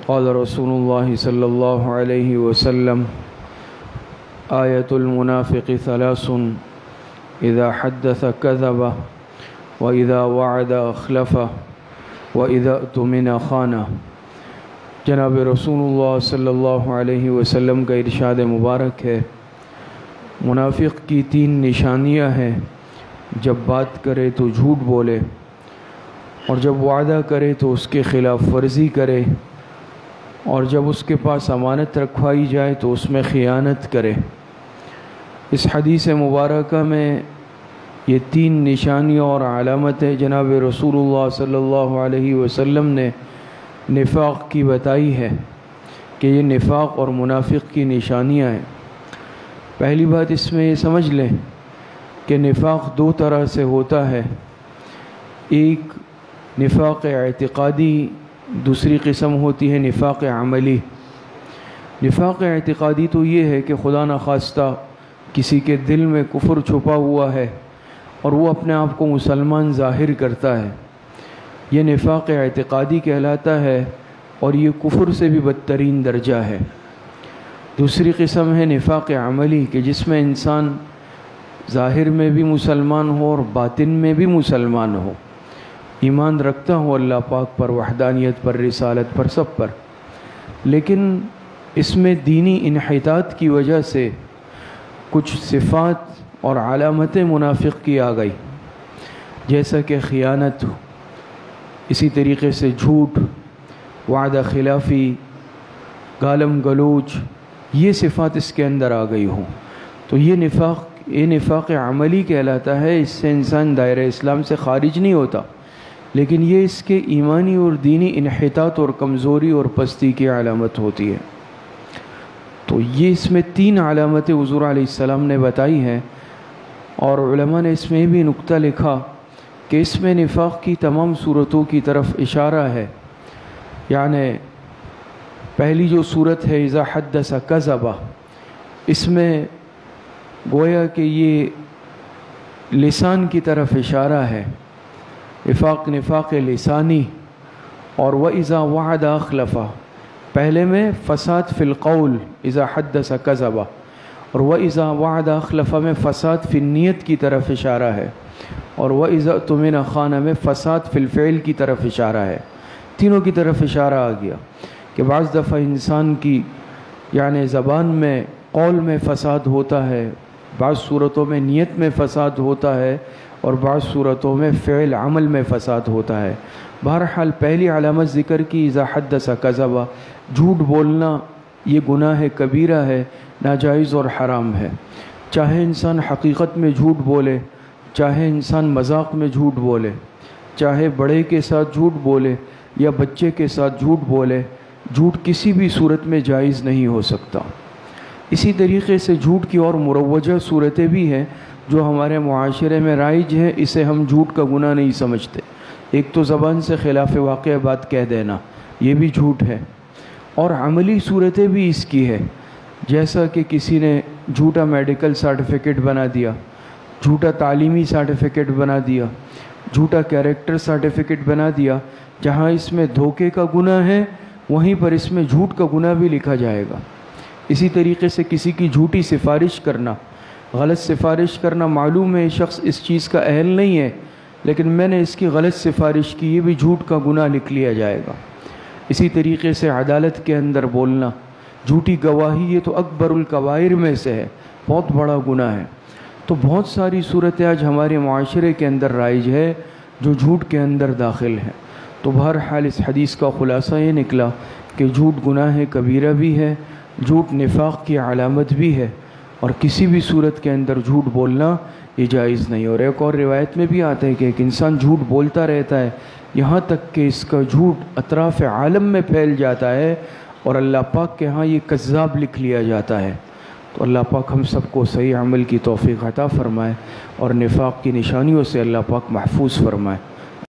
قال رسول الله صلى الله عليه وسلم آية المنافق ثلاث إذا حدث كذب وإذا وعد أخلف وإذا اؤتمن خان۔ جناب رسول اللہ صلی اللہ علیہ وسلم کا ارشاد مبارک ہے، منافق کی تین نشانیاں ہیں، جب بات کرے تو جھوٹ بولے، اور جب وعدہ کرے تو اس کے خلاف ورزی کرے، اور جب اس کے پاس امانت رکھوائی جائے تو اس میں خیانت کرے۔ اس حدیث مبارکہ میں یہ تین نشانیاں اور علامتیں جناب رسول اللہ صلی اللہ علیہ وسلم نے نفاق کی بتائی ہے کہ یہ نفاق اور منافق کی نشانیاں ہیں۔ پہلی بات اس میں یہ سمجھ لیں کہ نفاق دو طرح سے ہوتا ہے، ایک نفاق اعتقادی، دوسری قسم ہوتی ہے نفاق عملی۔ نفاق اعتقادی تو یہ ہے کہ خدا نخواستہ کسی کے دل میں کفر چھپا ہوا ہے اور وہ اپنے آپ کو مسلمان ظاہر کرتا ہے، یہ نفاق اعتقادی کہلاتا ہے، اور یہ کفر سے بھی بدترین درجہ ہے۔ دوسری قسم ہے نفاق عملی کہ جس میں انسان ظاہر میں بھی مسلمان ہو اور باطن میں بھی مسلمان ہو، ایمان رکھتا ہو اللہ پاک پر، وحدانیت پر، رسالت پر، سب پر، لیکن اس میں دینی انحطاط کی وجہ سے کچھ صفات اور علامتیں منافق کی آ گئی، جیسا کہ خیانت، اسی طریقے سے جھوٹ، وعدہ خلافی، گالم گلوچ، یہ صفات اس کے اندر آ گئی ہوں تو یہ نفاق عملی کہلاتا ہے۔ اس سے انسان دائرہ اسلام سے خارج نہیں ہوتا، لیکن یہ اس کے ایمانی اور دینی انحطاط اور کمزوری اور پستی کی علامت ہوتی ہے۔ تو یہ اس میں تین علامتیں حضور علیہ السلام نے بتائی ہیں، اور علماء نے اس میں بھی نکتہ لکھا کہ اس میں نفاق کی تمام صورتوں کی طرف اشارہ ہے۔ یعنی پہلی جو صورت ہے اذا حدث کذب، اس میں گویا کہ یہ لسان کی طرف اشارہ ہے، نفاق لسانی۔ اور وَإِذَا وَعَدَ أَخْلَفَ، پہلے میں فساد فی القول اذا حدث کذب، اور وَإِذَا وَعَدَ أَخْلَفَ میں فساد فی النیت کی طرف اشارہ ہے، اور وَإِذَا اؤْتُمِنَ خَانَ میں فساد فی الفعل کی طرف اشارہ ہے۔ تینوں کی طرف اشارہ آ گیا کہ بعض دفعہ انسان کی یعنی زبان میں، قول میں فساد ہوتا ہے، بعض صورتوں میں نیت میں فساد ہوتا ہے، اور بعض صورتوں میں فعل عمل میں فساد ہوتا ہے۔ بہرحال پہلی علامت ذکر کی اذا حدث کذب، جھوٹ بولنا یہ گناہ کبیرہ ہے، ناجائز اور حرام ہے۔ چاہے انسان حقیقت میں جھوٹ بولے، چاہے انسان مذاق میں جھوٹ بولے، چاہے بڑے کے ساتھ جھوٹ بولے یا بچے کے ساتھ جھوٹ بولے، جھوٹ کسی بھی صورت میں جائز نہیں ہو سکتا۔ اسی طریقے سے جھوٹ کی اور مروجہ صورتیں بھی ہیں جو ہمارے معاشرے میں رائج ہے، اسے ہم جھوٹ کا گناہ نہیں سمجھتے۔ ایک تو زبان سے خلاف واقع بات کہہ دینا، یہ بھی جھوٹ ہے، اور عملی صورتیں بھی اس کی ہے، جیسا کہ کسی نے جھوٹا میڈیکل سرٹیفکیٹ بنا دیا، جھوٹا تعلیمی سرٹیفکیٹ بنا دیا، جھوٹا کیریکٹر سرٹیفکیٹ بنا دیا۔ جہاں اس میں دھوکے کا گناہ ہے وہیں پر اس میں جھوٹ کا گناہ بھی لکھا جائے گا۔ اسی طریقے سے کسی کی جھوٹی سفارش کرنا، غلط سفارش کرنا، معلوم ہے شخص اس چیز کا اہل نہیں ہے لیکن میں نے اس کی غلط سفارش کی، یہ بھی جھوٹ کا گناہ لکھ لیا جائے گا۔ اسی طریقے سے عدالت کے اندر بولنا، جھوٹی گواہی، یہ تو اکبر الکبائر میں سے ہے، بہت بڑا گناہ ہے۔ تو بہت ساری صورتیں آج ہمارے معاشرے کے اندر رائج ہے جو جھوٹ کے اندر داخل ہیں۔ تو بہرحال اس حدیث کا خلاصہ یہ نکلا کہ جھوٹ گناہ کبیرہ بھی ہے، جھوٹ نفاق کی علامت بھی ہے، اور کسی بھی صورت کے اندر جھوٹ بولنا یہ جائز نہیں۔ اور ایک اور روایت میں بھی آتا ہے کہ ایک انسان جھوٹ بولتا رہتا ہے یہاں تک کہ اس کا جھوٹ اطراف عالم میں پھیل جاتا ہے اور اللہ پاک کے ہاں یہ کذاب لکھ لیا جاتا ہے۔ تو اللہ پاک ہم سب کو صحیح عمل کی توفیق عطا فرمائے اور نفاق کی نشانیوں سے اللہ پاک محفوظ فرمائے۔